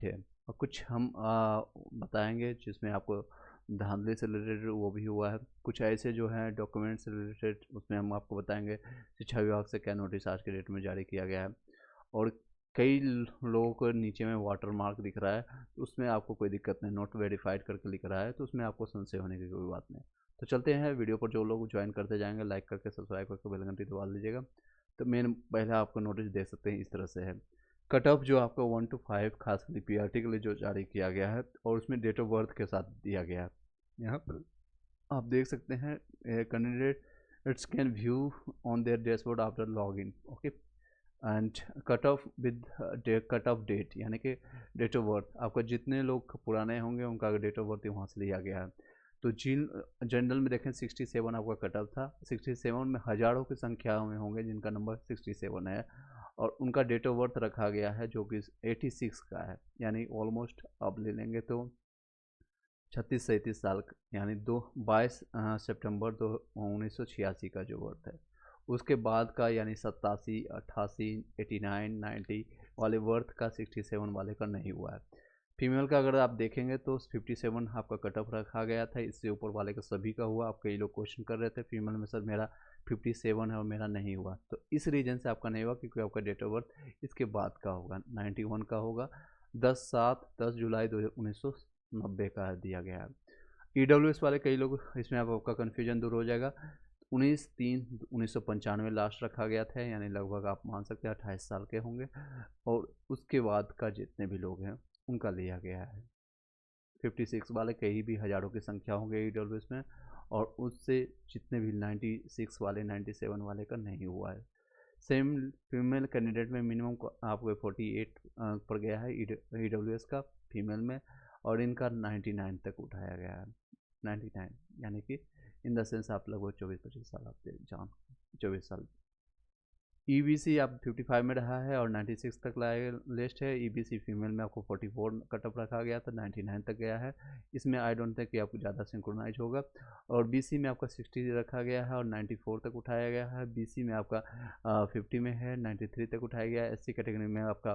है। और कुछ हम बताएंगे जिसमें आपको धांधली से रिलेटेड वो भी हुआ है, कुछ ऐसे जो हैं डॉक्यूमेंट से रिलेटेड उसमें हम आपको बताएंगे शिक्षा विभाग से क्या नोटिस आज के डेट में जारी किया गया है। और कई लोगों को नीचे में वाटर मार्क दिख रहा है, तो उसमें आपको कोई दिक्कत नहीं, नॉट वेरीफाइड करके लिख रहा है तो उसमें आपको संशय होने की कोई बात नहीं। तो चलते हैं वीडियो पर, जो लोग ज्वाइन करते जाएंगे लाइक करके सब्सक्राइब करके बेल घंटी दबा लीजिएगा। तो मेन पहला आपको नोटिस देख सकते हैं इस तरह से है, कट ऑफ जो आपका 1 to 5 खासकर पीआरटी के लिए जो जारी किया गया है और उसमें डेट ऑफ बर्थ के साथ दिया गया है। यहाँ पर आप देख सकते हैं candidate its can view on their dashboard after log in, okay. And cut off with cut off date यानी कि डेट ऑफ बर्थ आपका जितने लोग पुराने होंगे उनका डेट ऑफ बर्थ वहाँ से लिया गया है। तो जिन जनरल में देखें 67 आपका कट ऑफ था, 67 में हज़ारों की संख्या में होंगे जिनका नंबर 67 है, और उनका डेट ऑफ बर्थ रखा गया है जो कि 86 का है, यानी ऑलमोस्ट आप ले लेंगे तो 36-37 साल यानी 22 सितंबर 1986 का जो बर्थ है। उसके बाद का यानी 87, 88, 89, 90 वाले बर्थ का 67 वाले का नहीं हुआ है। फीमेल का अगर आप देखेंगे तो 57 आपका कट ऑफ रखा गया था, इससे ऊपर वाले का सभी का हुआ। आप कई लोग क्वेश्चन कर रहे थे फीमेल में सर मेरा 57 है और मेरा नहीं हुआ, तो इस रीजन से आपका नहीं हुआ क्योंकि आपका डेट ऑफ बर्थ इसके बाद का होगा, 91 का होगा, 10 जुलाई 1990 का दिया गया है। ईडब्ल्यूएस वाले कई लोग इसमें आपका कन्फ्यूजन दूर हो जाएगा। 19/3/1995 लास्ट रखा गया था, यानी लगभग आप मान सकते हैं 28 साल के होंगे, और उसके बाद का जितने भी लोग हैं उनका लिया गया है। 56 वाले कहीं भी हज़ारों की संख्या होंगे ईडब्ल्यूएस में, और उससे जितने भी 96 वाले 97 वाले का नहीं हुआ है। सेम फीमेल कैंडिडेट में मिनिमम आपको 48 पर गया है ईडब्ल्यूएस का फीमेल में, और इनका 99 तक उठाया गया है। 99 यानी कि इन द सेंस आप लगभग 24-25 साल आप जान 24 साल। ईबीसी आप 55 में रहा है और 96 तक लाया लिस्ट है। ईबीसी फीमेल में आपको 44 कटअप रखा गया था, 99 तक गया है। इसमें आई डोंट थिंक कि आपको ज़्यादा सिंक्रोनाइज होगा। और बीसी में आपका 60 रखा गया है और 94 तक उठाया गया है। बीसी में आपका 50 में है, 93 तक उठाया गया है। एससी कैटेगरी में आपका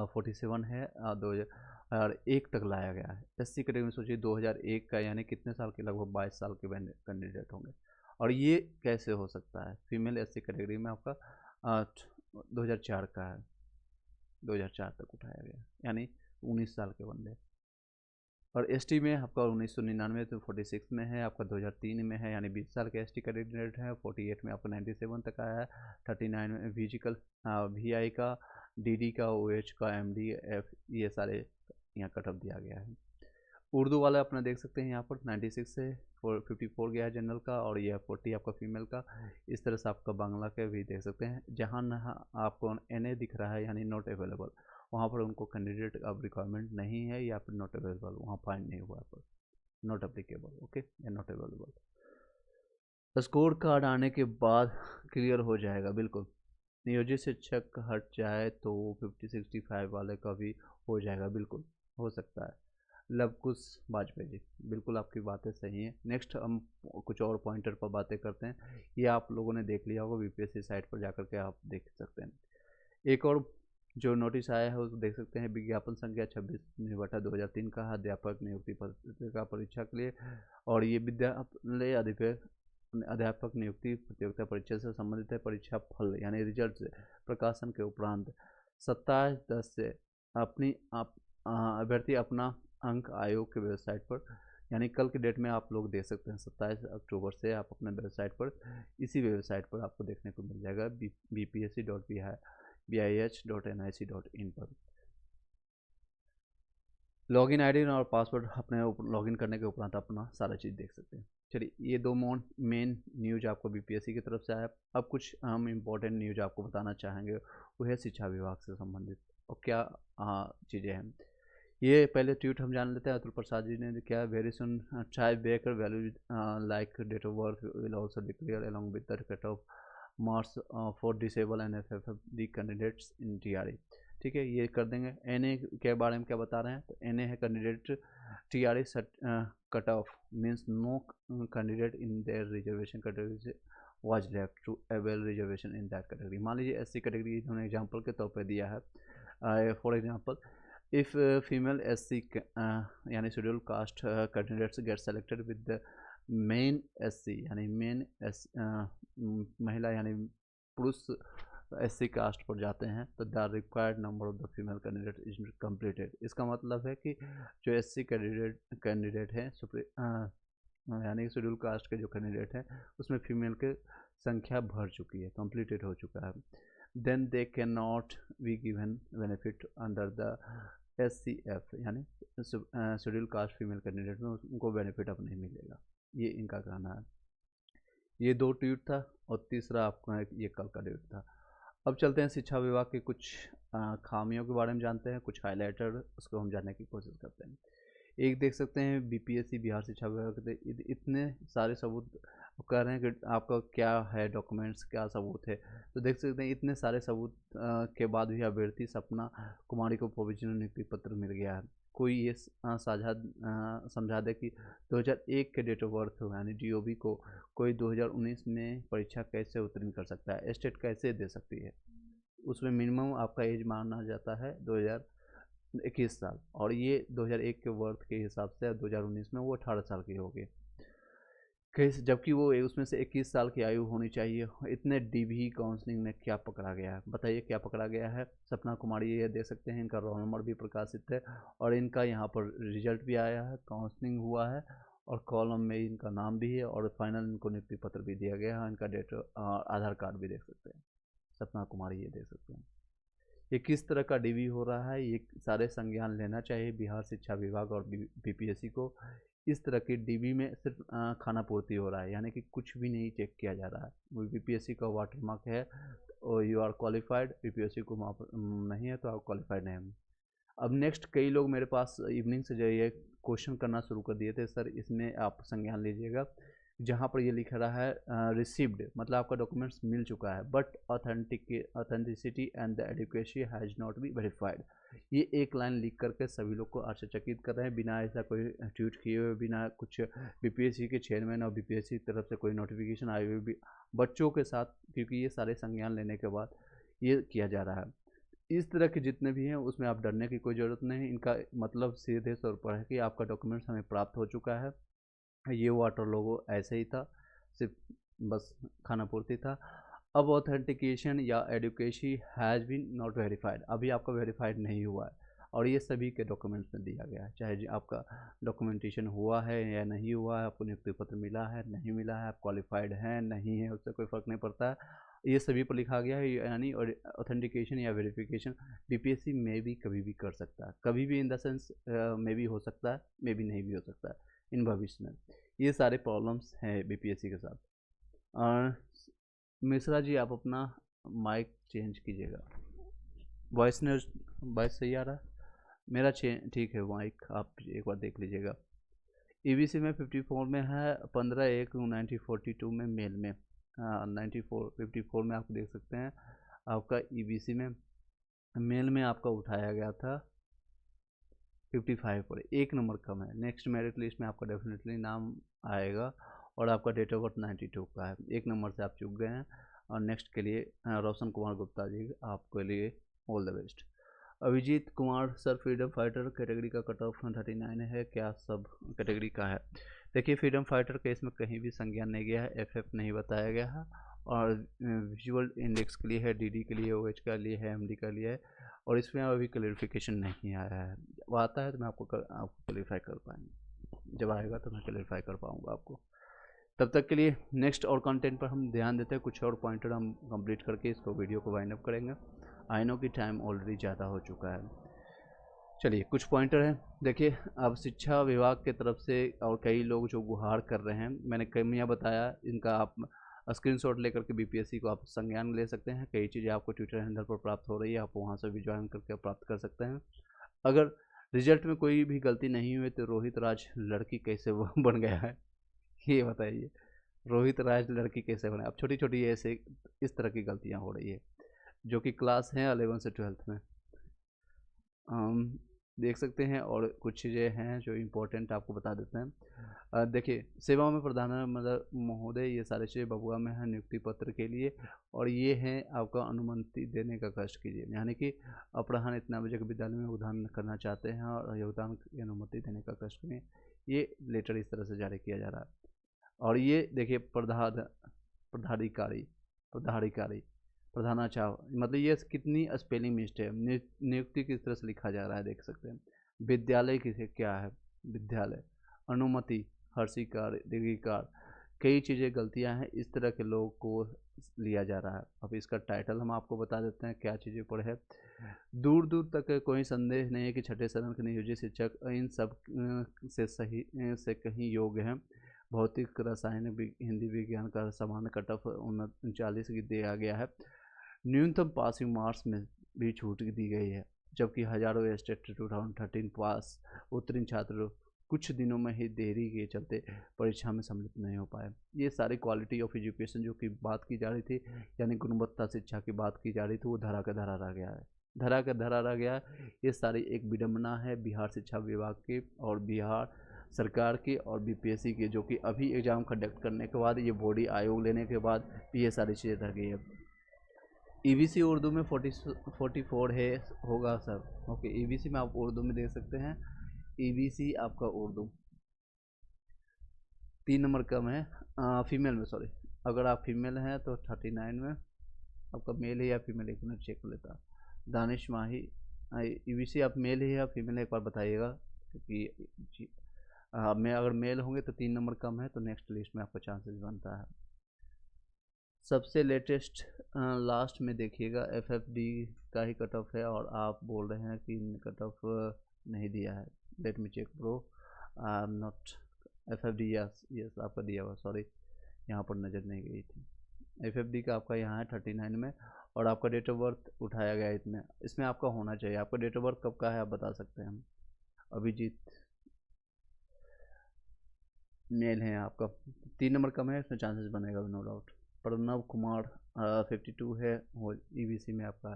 47 है, 2001 तक लाया गया है। एससी कैटेगरी में सोचिए 2001 का, यानी कितने साल के, लगभग 22 साल के कैंडिडेट होंगे। और ये कैसे हो सकता है, फीमेल एससी कैटेगरी में आपका 2004 का है, 2004 तक उठाया गया, यानी 19 साल के बंदे। और एसटी में आपका 1999 तो 46 में है, आपका 2003 में है, यानी 20 साल के एसटी कैंडिडेट है। 48 में आपका 97 तक आया है। 39 में फिजिकल वीआई का, डीडी का, ओएच का, एमडी, एफ, ये सारे यहाँ कट ऑफ दिया गया है। उर्दू वाला अपना देख सकते हैं यहाँ पर 96 से 54 गया है जनरल का, और यह 40 आपका फीमेल का। इस तरह से आपका बांग्ला के भी देख सकते हैं, जहाँ आपको एनए दिख रहा है यानी नॉट अवेलेबल, वहाँ पर उनको कैंडिडेट अब रिक्वायरमेंट नहीं है, या फिर नॉट अवेलेबल वहाँ फाइंड नहीं हुआ पर नॉट अप्लीकेबल, ओके, या नॉट अवेलेबल। स्कोर कार्ड आने के बाद क्लियर हो जाएगा बिल्कुल। नियोजित शिक्षक हट जाए तो 50-65 वाले का भी हो जाएगा, बिल्कुल हो सकता है। लवकुश वाजपेयी जी, बिल्कुल आपकी बातें सही हैं। नेक्स्ट हम कुछ और पॉइंटर पर बातें करते हैं, ये आप लोगों ने देख लिया होगा, बीपीएससी साइट पर जाकर के आप देख सकते हैं। एक और जो नोटिस आया है उसको देख सकते हैं, विज्ञापन संख्या 26/2003 का, अध्यापक नियुक्ति पत्रिका परीक्षा के लिए। और ये विद्यालय अध्यापक नियुक्ति प्रतियोगिता परीक्षा से संबंधित है। परीक्षा फल यानी रिजल्ट से प्रकाशन के उपरांत 27/10 से अपनी अभ्यर्थी अपना अंक आयोग के वेबसाइट पर, यानी कल के डेट में आप लोग देख सकते हैं 27 अक्टूबर से आप अपने वेबसाइट पर, इसी वेबसाइट पर आपको देखने को मिल जाएगा bpsc.bih.nic.in पर। लॉगिन आईडी और पासवर्ड अपने लॉगिन करने के उपरांत अपना सारा चीज़ देख सकते हैं। चलिए, ये दो मेन न्यूज आपको बीपीएससी की तरफ से आया। अब कुछ हम इम्पोर्टेंट न्यूज आपको बताना चाहेंगे, वो है शिक्षा विभाग से संबंधित। और क्या चीज़ें हैं, ये पहले ट्वीट हम जान लेते हैं। अतुल प्रसाद जी ने क्या, very soon try baker value like date of birth will also declare along with the cut off marks for disable and FFD candidates in TRE. ठीक है, ये कर देंगे। एनए के बारे में क्या बता रहे हैं, तो एनए है candidate TRE cut off means no candidate in their reservation category was left to avail reservation in that category. मान लीजिए एससी कैटेगरी इन्होंने एग्जांपल के तौर पे दिया है, for example if female SC यानी schedule cast candidates get selected with the main SC यानी मेन महिला यानी पुरुष SC कास्ट पर जाते हैं तो the required number of the female candidate is completed. इसका मतलब है कि जो SC कैंडिडेट हैं यानी शेड्यूल कास्ट के जो कैंडिडेट हैं उसमें फीमेल की संख्या भर चुकी है, कंप्लीटेड हो चुका है। Then they can not be given benefit under the SCF यानी शेड्यूल कास्ट फीमेल कैंडिडेट में उनको बेनिफिट अब नहीं मिलेगा, ये इनका कहना है। ये 2 ट्वीट था और तीसरा आपका ये कल का डेट था। अब चलते हैं शिक्षा विभाग के कुछ खामियों के बारे में जानते हैं, कुछ हाइलाइटर उसको हम जानने की कोशिश करते हैं। एक देख सकते हैं BPSC बिहार शिक्षा विभाग के इतने सारे सबूत कह रहे हैं कि आपका क्या है डॉक्यूमेंट्स, क्या सबूत है, तो देख सकते हैं इतने सारे सबूत के बाद भी अभ्यर्थी सपना कुमारी को प्रोविजनल नियुक्ति पत्र मिल गया है। कोई ये साझा समझा दे कि 2001 के डेट ऑफ बर्थ हो यानी DOB को कोई 2019 में परीक्षा कैसे उत्तीर्ण कर सकता है, स्टेट कैसे दे सकती है। उसमें मिनिमम आपका एज माना जाता है 2021 साल और ये 2001 के वर्थ के हिसाब से 2019 में वो 18 साल के हो गए, जबकि वो उसमें से 21 साल की आयु होनी चाहिए। इतने DB काउंसलिंग में क्या पकड़ा गया है, बताइए क्या पकड़ा गया है। सपना कुमारी ये देख सकते हैं, इनका रोल नंबर भी प्रकाशित है और इनका यहाँ पर रिजल्ट भी आया है, काउंसलिंग हुआ है और कॉलम में इनका नाम भी है और फाइनल इनको नियुक्ति पत्र भी दिया गया है। इनका डेट आधार कार्ड भी देख सकते हैं, सपना कुमारी ये देख सकते हैं। ये किस तरह का DB हो रहा है, ये सारे संज्ञान लेना चाहिए बिहार शिक्षा विभाग और BPSC को। इस तरह की DB में सिर्फ खाना पूर्ति हो रहा है यानी कि कुछ भी नहीं चेक किया जा रहा है। BPSC का वाटरमार्क है और यू आर क्वालिफाइड, BPSC को नहीं है तो आप क्वालिफाइड नहीं है। अब नेक्स्ट कई लोग मेरे पास इवनिंग से जो ये क्वेश्चन करना शुरू कर दिए थे, सर इसमें आप संज्ञान लीजिएगा जहाँ पर ये लिख रहा है रिसीव्ड मतलब आपका डॉक्यूमेंट्स मिल चुका है but authenticity and the adequacy has not be verified. ये एक लाइन लिख करके सभी लोग को आश्चर्यचकित कर रहे हैं बिना ऐसा कोई ट्वीट किए हुए, बिना कुछ BPSC के चेयरमैन और BPSC की तरफ से कोई नोटिफिकेशन आए हुए भी बच्चों के साथ, क्योंकि ये सारे संज्ञान लेने के बाद ये किया जा रहा है। इस तरह के जितने भी हैं उसमें आप डरने की कोई ज़रूरत नहीं। इनका मतलब सीधे तौर पर है कि आपका डॉक्यूमेंट्स हमें प्राप्त हो चुका है। ये वाटर लोगो ऐसे ही था, सिर्फ बस खाना पूर्ति था। अब ऑथेंटिकेशन या adequacy has been not verified, अभी आपका वेरीफाइड नहीं हुआ है और ये सभी के डॉक्यूमेंट्स में दिया गया है, चाहे आपका डॉक्यूमेंटेशन हुआ है या नहीं हुआ है, आपको नियुक्ति पत्र मिला है नहीं मिला है, आप क्वालिफाइड हैं नहीं है, उससे कोई फ़र्क नहीं पड़ता है। ये सभी पर लिखा गया है यानी ऑथेंटिकेशन या वेरिफिकेशन BPSC में भी कभी भी कर सकता है, कभी भी इन द सेंस में भी हो सकता है, में भी नहीं भी हो सकता है इन भविष्य में। ये सारे प्रॉब्लम्स हैं BPSC के साथ। और मिश्रा जी आप अपना माइक चेंज कीजिएगा, वॉइस सही आ रहा है, मेरा ठीक है माइक, आप एक बार देख लीजिएगा। EBC में 54 में है, 15/1/1942 में मेल में 54 में आप देख सकते हैं आपका EBC में मेल में आपका उठाया गया था 55 पर, 1 नंबर कम है। नेक्स्ट मेरिट लिस्ट में आपका डेफिनेटली नाम आएगा और आपका डेट ऑफ बर्थ 92 का है, 1 नंबर से आप चूक गए हैं। और नेक्स्ट के लिए रोशन कुमार गुप्ता जी आपके लिए all the best. Abhijeet Kumar sir freedom fighter category का कट ऑफ 39 है, क्या सब कैटेगरी का है? देखिए फ्रीडम फाइटर केस में कहीं भी संज्ञान नहीं गया है, FF नहीं बताया गया है और विजुअल इंडेक्स के लिए है, DD के लिए, OH का लिए है, MD का लिए है और इसमें अभी क्लैरिफिकेशन नहीं आया है। वो आता है तो मैं आपको क्लैरिफाई कर पाएंगे, जब आएगा तो मैं क्लैरिफाई कर पाऊँगा आपको। तब तक के लिए नेक्स्ट और कंटेंट पर हम ध्यान देते हैं, कुछ और पॉइंटर हम कंप्लीट करके इसको वीडियो को वाइंड अप करेंगे। आई नो कि टाइम ऑलरेडी ज़्यादा हो चुका है। चलिए कुछ पॉइंटर हैं, देखिए अब शिक्षा विभाग के तरफ से और कई लोग जो गुहार कर रहे हैं, मैंने कमियां बताया, इनका आप स्क्रीनशॉट लेकर के BPSC को आप संज्ञान ले सकते हैं। कई चीज़ें आपको ट्विटर हैंडल पर प्राप्त हो रही है, आप वहां से भी ज्वाइन करके प्राप्त कर सकते हैं। अगर रिजल्ट में कोई भी गलती नहीं हुई तो रोहित राज लड़की कैसे बन गया है, ये बताइए, रोहित राज लड़की कैसे बने? अब छोटी छोटी ऐसे इस तरह की गलतियां हो रही है जो कि क्लास हैं 11 से 12th में। देख सकते हैं। और कुछ चीज़ें हैं जो इम्पोर्टेंट आपको बता देते हैं। देखिए, सेवा में प्रधान मतलब महोदय, ये सारी चीज़ें बबुआ में है नियुक्ति पत्र के लिए। और ये है आपका अनुमति देने का कष्ट कीजिए, यानी कि अपराह्न इतना बजे के विद्यालय में योगदान करना चाहते हैं और योगदान की अनुमति देने का कष्ट करें। ये लेटर इस तरह से जारी किया जा रहा है। और ये देखिए पदाधिकारी प्रधानाचार्य, मतलब ये कितनी स्पेलिंग मिस्टेक है। नियुक्ति किस तरह से लिखा जा रहा है देख सकते हैं। विद्यालय किसे क्या है, विद्यालय, अनुमति, हर्षिकार, दीर्घिकार, कई चीज़ें गलतियां हैं। इस तरह के लोगों को लिया जा रहा है। अब इसका टाइटल हम आपको बता देते हैं क्या चीज़ें पर है। दूर दूर तक कोई संदेह नहीं है कि छठे सदन के नियोजित शिक्षक इन सब से सही से कहीं योग्य हैं। भौतिक, रसायन, हिंदी, विज्ञान का सामान्य कट ऑफ 39 दिया गया है। न्यूनतम पासिंग मार्क्स में भी छूट दी गई है, जबकि हजारों स्टेट 2013 पास उत्तीर्ण छात्र कुछ दिनों में ही देरी के चलते परीक्षा में सम्मिलित नहीं हो पाए। ये सारी क्वालिटी ऑफ एजुकेशन जो कि बात की जा रही थी, यानी गुणवत्ता शिक्षा की बात की जा रही थी, वो धरा का धरा रह गया है, धरा का धरा रह गया है। ये सारी एक विडम्बना है बिहार शिक्षा विभाग की और बिहार सरकार की और बीपीएससी की, जो कि अभी एग्ज़ाम कंडक्ट करने के बाद, ये बॉडी आयोग लेने के बाद ये सारी चीज़ें रह गई है। ईबीसी उर्दू में 44 है होगा सर। ओके, ईबीसी में आप उर्दू में देख सकते हैं। ईबीसी आपका उर्दू 3 नंबर कम है फीमेल में, सॉरी। अगर आप फीमेल हैं तो 39 में आपका मेल है या फीमेल, एक मिनट चेक कर लेता। दानिश माही, ईबीसी आप मेल है या फीमेल है एक बार बताइएगा, क्योंकि मैं अगर मेल होंगे तो 3 नंबर कम है, तो नेक्स्ट लिस्ट में आपका चांसेस बनता है। सबसे लेटेस्ट लास्ट में देखिएगा एफएफडी का ही कट ऑफ है और आप बोल रहे हैं कि कट ऑफ नहीं दिया है। Let me check bro, I am not FFD, yes आपका दिया हुआ, सॉरी यहाँ पर नज़र नहीं गई थी। एफएफडी का आपका यहाँ है 39 में, और आपका डेट ऑफ बर्थ उठाया गया इसमें आपका होना चाहिए। आपका डेट ऑफ बर्थ कब का है आप बता सकते हैं हम। अभिजीत मेल है आपका, 3 नंबर कम है, इसमें चांसेस बनेगा नो डाउट। प्रणव कुमार 52 है, वो ईबीसी में आपका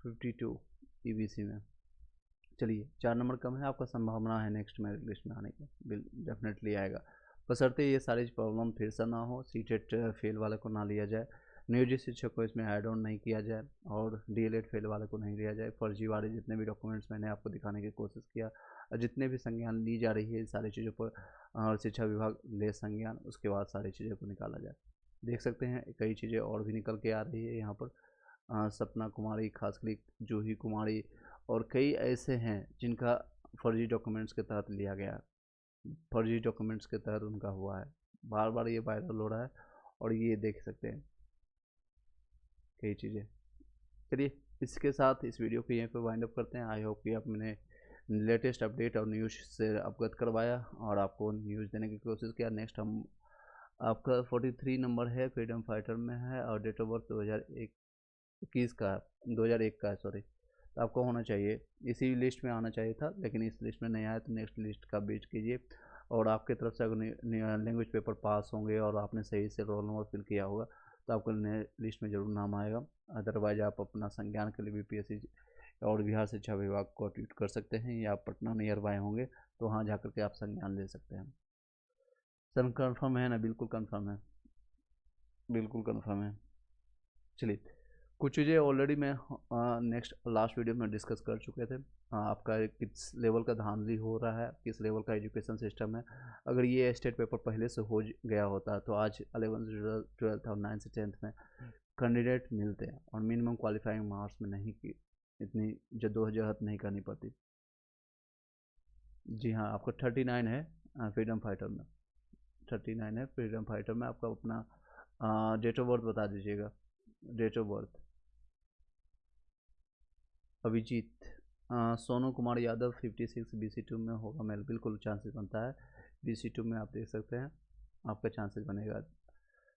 52 ईबीसी में। चलिए 4 नंबर कम है, आपका संभावना है नेक्स्ट मेरिट लिस्ट में आने की, डेफिनेटली आएगा, बशर्ते ये सारी प्रॉब्लम फिर से ना हो, सीटेट फेल वाले को ना लिया जाए, नियोजित शिक्षक को इसमें ऐड ऑन नहीं किया जाए, और डीएलएड फेल वाले को नहीं लिया जाए। फर्जीवाड़े जितने भी डॉक्यूमेंट्स मैंने आपको दिखाने की कोशिश किया, जितने भी संज्ञान ली जा रही है सारी चीज़ों पर, और शिक्षा विभाग ले संज्ञान, उसके बाद सारी चीज़ों को निकाला जाए। देख सकते हैं कई चीज़ें और भी निकल के आ रही है यहाँ पर। सपना कुमारी, खासकर जूही कुमारी, और कई ऐसे हैं जिनका फर्जी डॉक्यूमेंट्स के तहत लिया गया, फर्जी डॉक्यूमेंट्स के तहत उनका हुआ है, बार बार ये वायरल हो रहा है, और ये देख सकते हैं कई चीज़ें। चलिए इसके साथ इस वीडियो को यहीं पर वाइंड अप करते हैं। आई होप कि आपने लेटेस्ट अपडेट और न्यूज़ से अवगत करवाया और आपको न्यूज़ देने की कोशिश किया। नेक्स्ट हम आपका 43 नंबर है, फ्रीडम फाइटर में है, और डेट ऑफ बर्थ 2021 का, 2001 का है, सॉरी। तो आपको होना चाहिए, इसी लिस्ट में आना चाहिए था, लेकिन इस लिस्ट में नहीं आया, तो नेक्स्ट लिस्ट का वेट कीजिए। और आपके तरफ से अगर लैंग्वेज पेपर पास होंगे और आपने सही से रोल नंबर फिल किया होगा, तो आपको नए लिस्ट में ज़रूर नाम आएगा। अदरवाइज आप अपना संज्ञान के लिए बीपीएससी और बिहार शिक्षा विभाग को ट्वीट कर सकते हैं, या पटना नियर बाय होंगे तो वहाँ जा कर के आप संज्ञान ले सकते हैं। सर कन्फर्म है ना? बिल्कुल कन्फर्म है, बिल्कुल कन्फर्म है। चलिए कुछ चीज़ें ऑलरेडी मैं नेक्स्ट लास्ट वीडियो में डिस्कस कर चुके थे। आपका किस लेवल का धांधली हो रहा है, किस लेवल का एजुकेशन सिस्टम है। अगर ये स्टेट पेपर पहले से हो गया होता तो आज 11th 12th और 9th से 10th में कैंडिडेट मिलते हैं, और मिनिमम क्वालिफाइंग मार्क्स में नहीं की इतनी जद्दोजहद नहीं करनी पड़ती। जी हाँ, आपका 39 है फ्रीडम फाइटर में, 39 है फ्रीडम फाइटर में। आपका अपना डेट ऑफ बर्थ बता दीजिएगा। Date of birth Abhijeet Sonu Kumar Yadav 56 BC2 में होगा मेल, बिल्कुल चांसेस बनता है। BC2 में आप देख सकते हैं आपका चांसेस बनेगा।